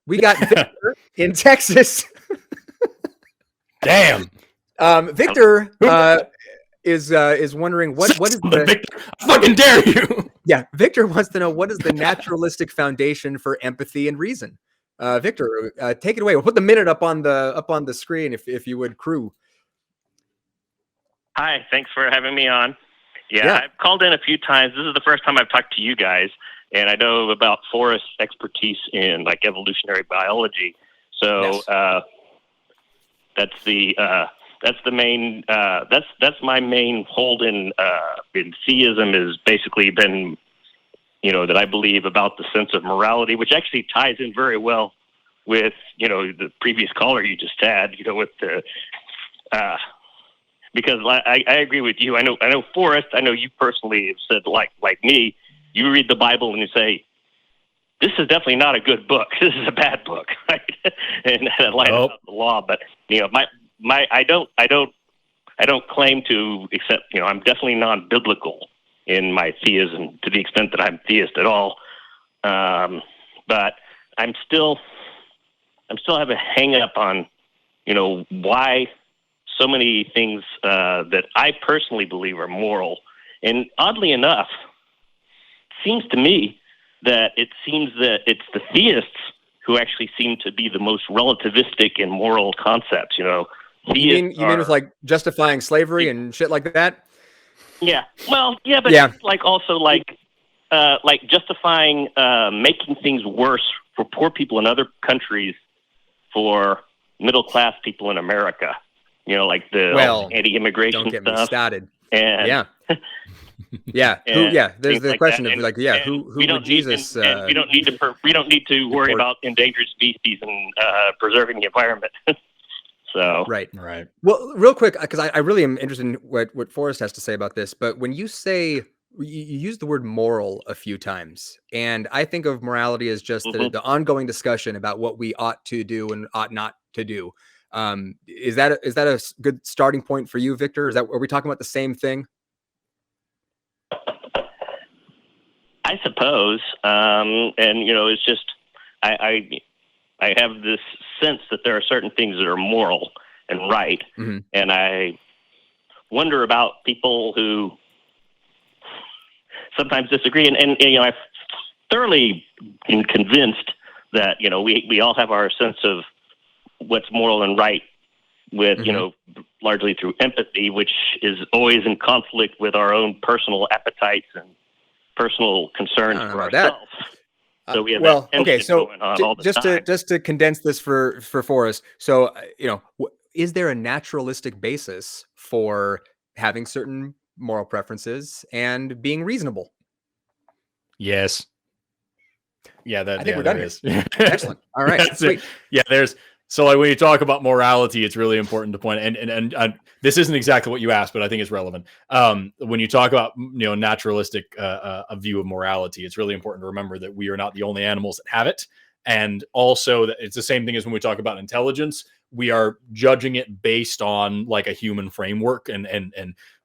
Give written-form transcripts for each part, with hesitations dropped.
We got Victor in Texas. Damn. Victor is wondering what is the Victor, I fucking dare you. Yeah, Victor wants to know what is the naturalistic foundation for empathy and reason. Victor, take it away. We'll put the minute up on the screen if you would, crew. Hi, thanks for having me on. Yeah, I've called in a few times. This is the first time I've talked to you guys, and I know about Forrest's expertise in like evolutionary biology. So that's the main that's my main hold in theism, is basically been, that I believe about the sense of morality, which actually ties in very well with, the previous caller you just had, with the, because I agree with you. I know Forrest, I know you personally have said like me, you read the Bible and you say, this is definitely not a good book. This is a bad book. Right? And I lie about the law, but I don't claim to accept, I'm definitely non-biblical in my theism to the extent that I'm theist at all. But I'm still have a hang up on, why so many things that I personally believe are moral. And oddly enough, it seems to me that it's the theists who actually seem to be the most relativistic in moral concepts, You mean with like justifying slavery and shit like that? Yeah. Well, yeah, but like also like justifying making things worse for poor people in other countries for middle class people in America. Like the anti-immigration stuff. Don't get me started. And There's the question of like, who would Jesus? We don't need to worry about endangered species and preserving the environment. So right. Well, real quick, because I really am interested in what Forrest has to say about this. But when you say you use the word moral a few times, and I think of morality as just the ongoing discussion about what we ought to do and ought not to do. Is that a good starting point for you, Victor? Are we talking about the same thing? I suppose, and it's just I have this sense that there are certain things that are moral and right, and I wonder about people who sometimes disagree. And I'm thoroughly convinced that we all have our sense of what's moral and right with largely through empathy, which is always in conflict with our own personal appetites and personal concerns for ourselves. So we have going on all the time. Just to condense this for Forrest. So is there a naturalistic basis for having certain moral preferences and being reasonable? Yes. Yeah, I think we're done here. Excellent. All right. So like when you talk about morality, it's really important to point, and this isn't exactly what you asked, but I think it's relevant. When you talk about naturalistic a view of morality, it's really important to remember that we are not the only animals that have it, and also that it's the same thing as when we talk about intelligence. We are judging it based on like a human framework, and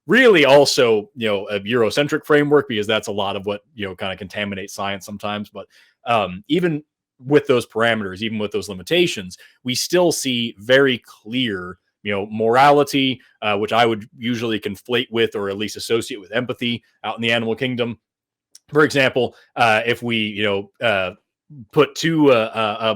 really also a Eurocentric framework, because that's a lot of what kind of contaminates science sometimes. But even with those parameters, even with those limitations, we still see very clear, morality, which I would usually conflate with, or at least associate with empathy out in the animal kingdom. For example, if we, put two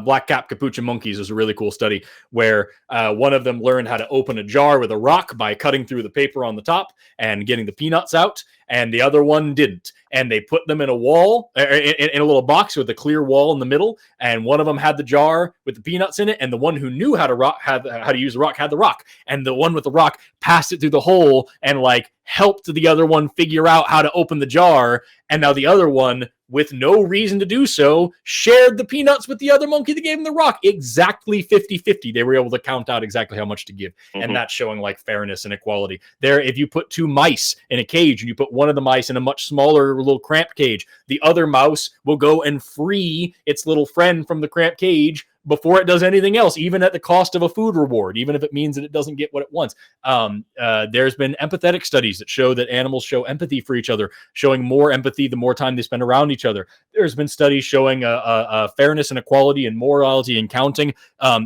black-capped capuchin monkeys, is a really cool study where one of them learned how to open a jar with a rock by cutting through the paper on the top and getting the peanuts out, and the other one didn't. And they put them in a wall, in a little box with a clear wall in the middle, and one of them had the jar with the peanuts in it, and the one who knew how to use the rock had the rock, and the one with the rock passed it through the hole and like helped the other one figure out how to open the jar. And now the other one, with no reason to do so, shared the peanuts with the other monkey that gave him the rock. Exactly 50-50. They were able to count out exactly how much to give. And that's showing like fairness and equality. There, if you put two mice in a cage and you put one of the mice in a much smaller little cramped cage, the other mouse will go and free its little friend from the cramped cage before it does anything else, even at the cost of a food reward, even if it means that it doesn't get what it wants. There's been empathetic studies that show that animals show empathy for each other, showing more empathy the more time they spend around each other. There's been studies showing a fairness and equality and morality and counting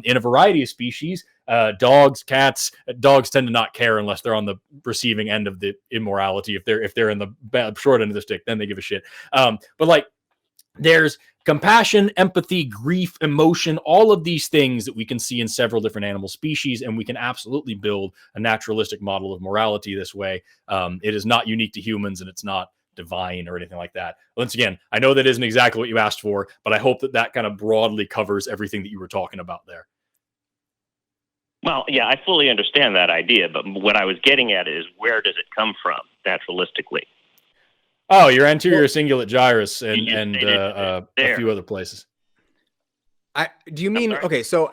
in a variety of species. Dogs, cats. Dogs tend to not care unless they're on the receiving end of the immorality. If they're in the short end of the stick, then they give a shit. But like, there's compassion, empathy, grief, emotion, all of these things that we can see in several different animal species, and we can absolutely build a naturalistic model of morality this way. It is not unique to humans, and it's not divine or anything like that. Once again, I know that isn't exactly what you asked for, but I hope that that kind of broadly covers everything that you were talking about there. Well, yeah, I fully understand that idea, but what I was getting at is, where does it come from naturalistically? Oh, your anterior cingulate gyrus and a few other places. Do you mean, okay, so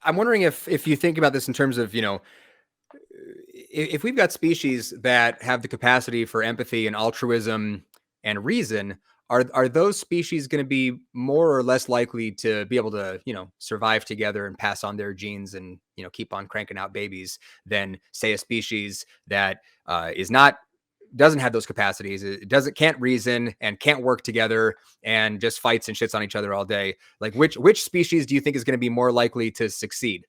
I'm wondering if you think about this in terms of, if we've got species that have the capacity for empathy and altruism and reason, are those species going to be more or less likely to be able to, survive together and pass on their genes and, keep on cranking out babies than, say, a species that doesn't have those capacities, can't reason and can't work together and just fights and shits on each other all day? Like, which species do you think is going to be more likely to succeed?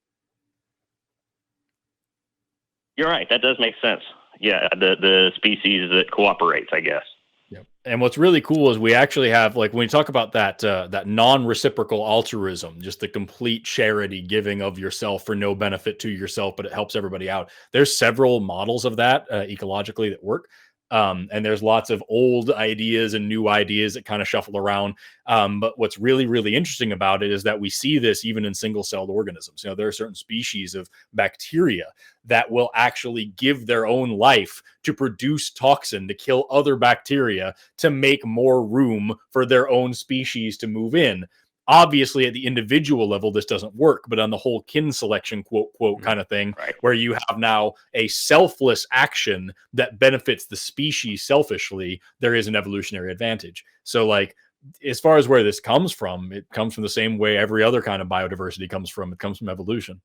You're right. That does make sense. Yeah, the species that cooperates, I guess. Yep. And what's really cool is we actually have, like, when we talk about that non-reciprocal altruism, just the complete charity giving of yourself for no benefit to yourself, but it helps everybody out. There's several models of that ecologically that work. And there's lots of old ideas and new ideas that kind of shuffle around. But what's really, really interesting about it is that we see this even in single-celled organisms. There are certain species of bacteria that will actually give their own life to produce toxin to kill other bacteria to make more room for their own species to move in. Obviously, at the individual level, this doesn't work, but on the whole kin selection, quote, kind of thing, right, where you have now a selfless action that benefits the species selfishly, there is an evolutionary advantage. So, like, as far as where this comes from, it comes from the same way every other kind of biodiversity comes from. It comes from evolution.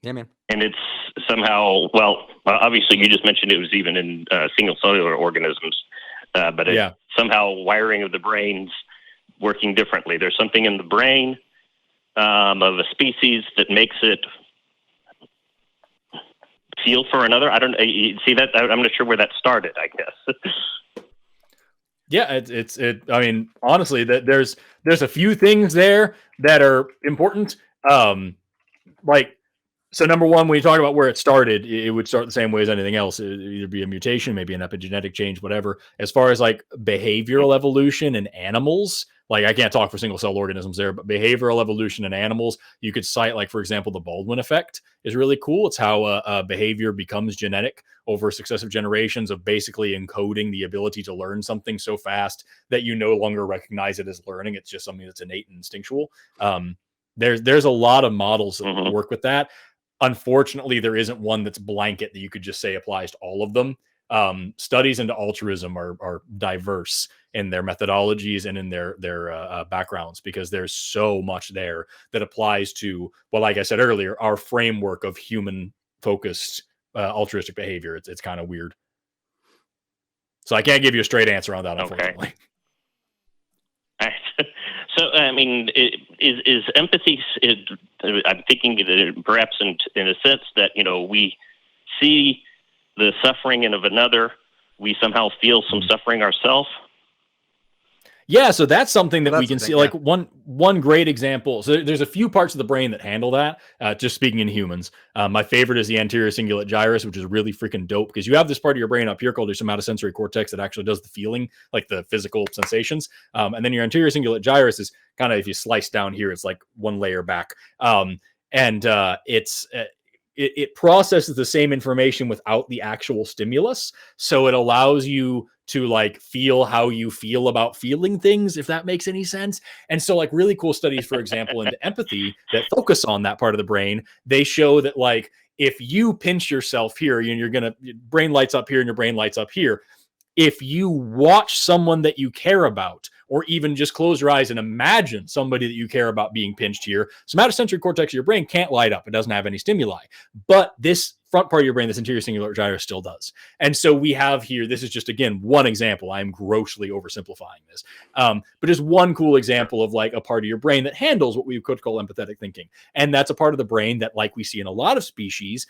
Yeah, man. And it's somehow, well, obviously, you just mentioned it was even in single cellular organisms, but it's somehow wiring of the brains working differently. There's something in the brain of a species that makes it feel for another. I don't see that. I'm not sure where that started, I guess. Yeah, I mean, honestly, that there's a few things there that are important. So number one, when you talk about where it started, it would start the same way as anything else. It would either be a mutation, maybe an epigenetic change, whatever. As far as like behavioral evolution in animals, like, I can't talk for single-celled organisms there, but behavioral evolution in animals, you could cite, like, for example, the Baldwin effect is really cool. It's how behavior becomes genetic over successive generations of basically encoding the ability to learn something so fast that you no longer recognize it as learning. It's just something that's innate and instinctual. There's a lot of models that work with that. Unfortunately, there isn't one that's blanket that you could just say applies to all of them. Studies into altruism are diverse in their methodologies and in their backgrounds, because there's so much there that applies to, well, like I said earlier, our framework of human focused altruistic behavior. It's kind of weird. So I can't give you a straight answer on that, unfortunately. Okay. So, I mean, is empathy, I'm thinking perhaps in a sense that, we see the suffering of another, we somehow feel some suffering ourselves. Yeah, so that's something that we can see. Like, one great example. So there's a few parts of the brain that handle that. Just speaking in humans, my favorite is the anterior cingulate gyrus, which is really freaking dope, because you have this part of your brain up here called your somatosensory cortex that actually does the feeling, like the physical sensations. And then your anterior cingulate gyrus is kind of, if you slice down here, it's like one layer back. It processes the same information without the actual stimulus. So it allows you to, like, feel how you feel about feeling things, if that makes any sense. And so, like, really cool studies, for example, into empathy that focus on that part of the brain, they show that, like, if you pinch yourself here and your brain lights up here and your brain lights up here, if you watch someone that you care about, or even just close your eyes and imagine somebody that you care about being pinched here, somatosensory cortex of your brain can't light up. It doesn't have any stimuli. But this front part of your brain, this anterior cingulate gyrus, still does. And so we have here, this is just, again, one example. I'm grossly oversimplifying this. But just one cool example of like a part of your brain that handles what we could call empathetic thinking. And that's a part of the brain that, like we see in a lot of species,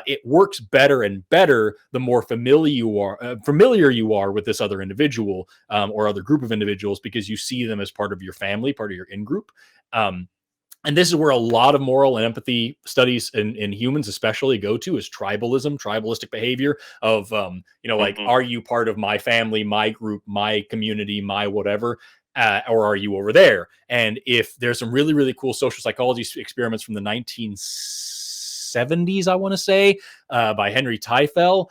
it works better and better the more familiar you are with this other individual or other group of individuals, because you see them as part of your family, part of your in-group. And this is where a lot of moral and empathy studies in humans especially go to, is tribalism, tribalistic behavior of, like, are you part of my family, my group, my community, my whatever, or are you over there? And if there's some really, really cool social psychology experiments from the 1970s, I want to say, by Henry Teifel,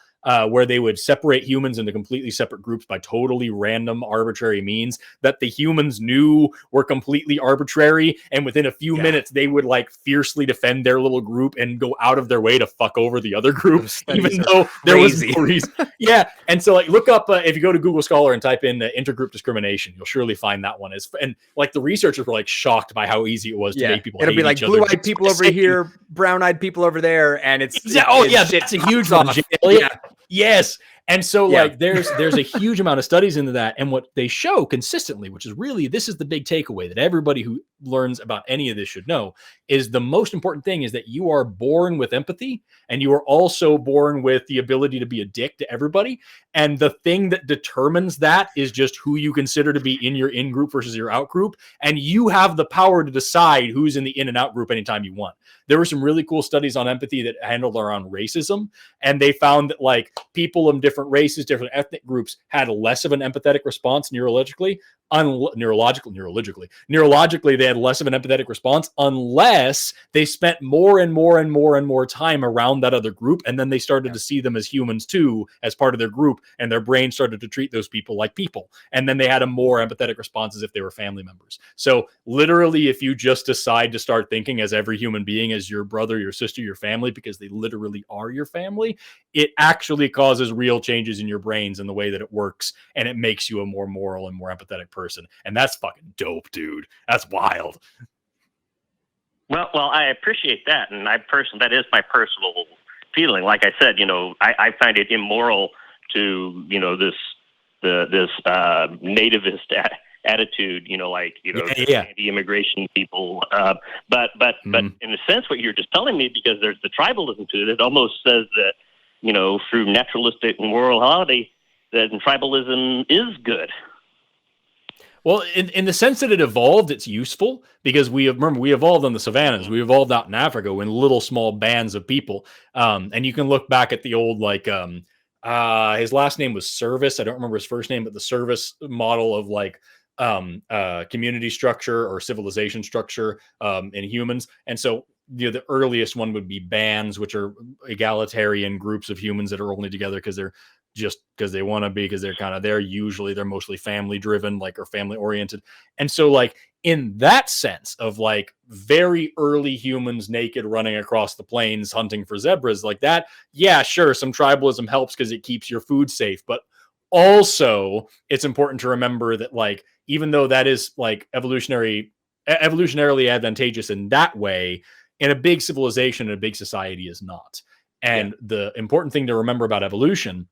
where they would separate humans into completely separate groups by totally random, arbitrary means that the humans knew were completely arbitrary. And within a few minutes, they would like fiercely defend their little group and go out of their way to fuck over the other group, even though there was no reason. Yeah. And so like, look up, if you go to Google Scholar and type in intergroup discrimination, you'll surely find that one. And like the researchers were like shocked by how easy it was to make people It'll be like blue-eyed people over here, brown-eyed people over there. And it's that's a huge one. Yeah. Yes. And so like there's a huge amount of studies into that. And what they show consistently, which is really, this is the big takeaway that everybody who learns about any of this should know, is the most important thing is that you are born with empathy, and you are also born with the ability to be a dick to everybody. And the thing that determines that is just who you consider to be in your in group versus your out group. And you have the power to decide who's in the in and out group anytime you want. There were some really cool studies on empathy that handled around racism. And they found that like people in different races, different ethnic groups had less of an empathetic response neurologically. Neurologically, they had less of an empathetic response unless they spent more and more time around that other group. And then they started to see them as humans too, as part of their group. And their brain started to treat those people like people. And then they had a more empathetic response as if they were family members. So literally, if you just decide to start thinking as every human being as your brother, your sister, your family, because they literally are your family, it actually causes real changes in your brains and the way that it works. And it makes you a more moral and more empathetic person. And that's fucking dope, dude. That's wild. Well, I appreciate that. And that is my personal feeling. Like I said, I find it immoral to, this nativist attitude, anti-immigration people. But in a sense, what you're just telling me, because there's the tribalism to it, it almost says that, through naturalistic morality, that tribalism is good. Well, in the sense that it evolved, it's useful, because we evolved on the savannas. We evolved out in Africa in little small bands of people. And you can look back at the old, like, his last name was Service. I don't remember his first name, but the Service model of like community structure or civilization structure in humans. And so, the earliest one would be bands, which are egalitarian groups of humans that are only together because they're just because they want to be, because they're kind of there. Usually they're mostly family driven, like, or family oriented. And so like in that sense of like very early humans naked running across the plains hunting for zebras like that, yeah, sure, some tribalism helps because it keeps your food safe. But also it's important to remember that like, even though that is like evolutionarily advantageous in that way, in a big civilization and a big society is not. And the important thing to remember about evolution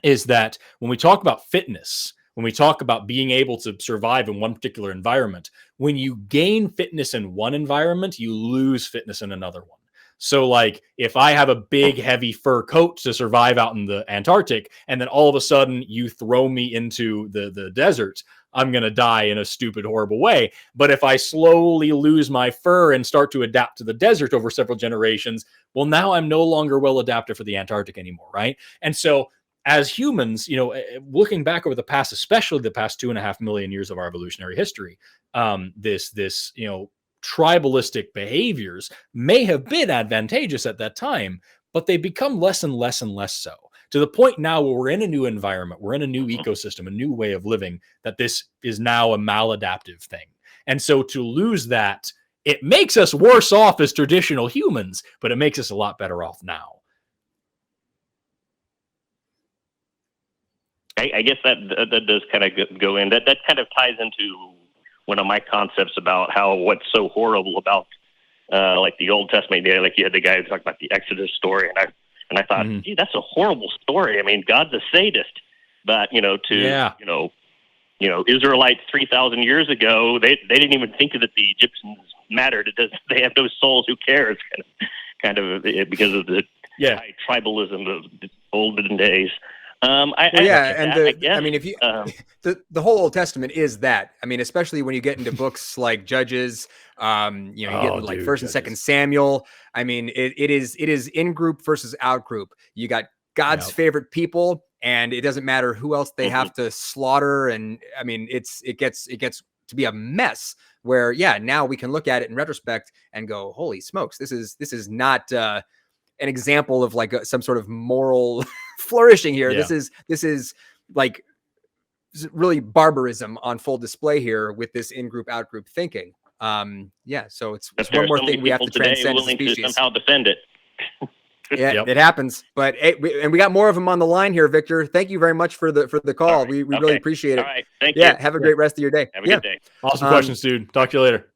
is that when we talk about fitness, when we talk about being able to survive in one particular environment, when you gain fitness in one environment, you lose fitness in another one. So like if I have a big heavy fur coat to survive out in the Antarctic, and then all of a sudden you throw me into the desert, I'm going to die in a stupid, horrible way. But if I slowly lose my fur and start to adapt to the desert over several generations, well, now I'm no longer well adapted for the Antarctic anymore, right? And so as humans, looking back over the past, especially the past 2.5 million years of our evolutionary history, this tribalistic behaviors may have been advantageous at that time, but they become less and less and less so, to the point now where we're in a new environment, we're in a new ecosystem, a new way of living, that this is now a maladaptive thing. And so to lose that, it makes us worse off as traditional humans, but it makes us a lot better off now. I guess that does kind of go in. That kind of ties into one of my concepts about how what's so horrible about like the Old Testament. Like you had the guy who talked about the Exodus story, and I thought, gee, that's a horrible story. I mean, God's a sadist, but Israelites 3,000 years ago, they didn't even think that the Egyptians mattered. They have no souls. Who cares? Kind of because of the high tribalism of the olden days. I mean, if you the whole Old Testament is that. I mean, especially when you get into books like Judges, you get into like First and Second Samuel. I mean, it is in group versus out group. You got God's favorite people, and it doesn't matter who else they have to slaughter. And I mean, it gets to be a mess. Where now we can look at it in retrospect and go, holy smokes, this is not an example of like some sort of moral flourishing here. Yeah. This is like really barbarism on full display here with this in-group out-group thinking. So it's one more thing we have to transcend as a species. To somehow defend it. It happens. But we got more of them on the line here, Victor. Thank you very much for the call. Right. We really appreciate it. All right. Thank you. Have a great rest of your day. Have a good day. Awesome questions, dude. Talk to you later.